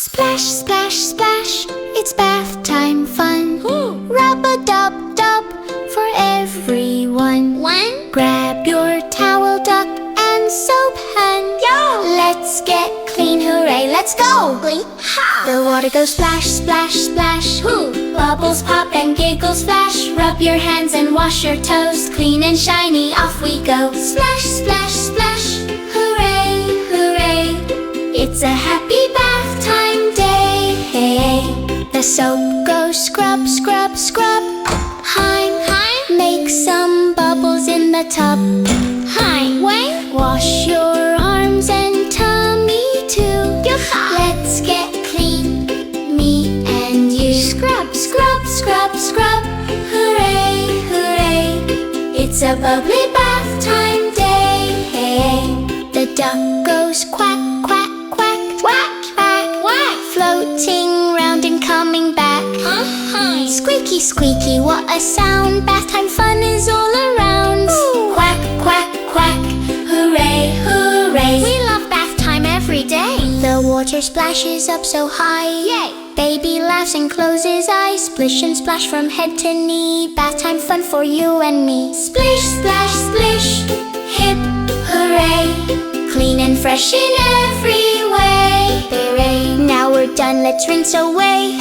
Splash, splash, splash, it's bath time fun. Rub-a-dub-dub for everyone. Grab your towel, duck, and soap hand. Let's get clean, hooray, let's go! The water goes splash, splash, splash. Bubbles pop and giggles flash. Rub your hands and wash your toes. Clean and shiny, off we go. Splash, splash, splash, hooray, hooray. It's a happy bath time day. The soap goes scrub, scrub, scrub. Make some bubbles in the tub. Wash your arms and tummy too. Let's get clean, me and you. Scrub, scrub, scrub, scrub. Hooray, hooray. It's a bubbly bath time day. The duck goes quack, quack, quack. Quack, quack, quack. Floating round and coming back. Squeaky, squeaky, what a sound. Bath time fun is all around. Quack, quack, quack. Hooray, hooray. We love bath time every day. The water splashes up so high. Yay! Baby laughs and closes eyes. Splish and splash from head to knee. Bath time fun for you and me. Splish, splash, splish. Hip, hooray. Clean and fresh in every way. Now we're done, let's rinse away.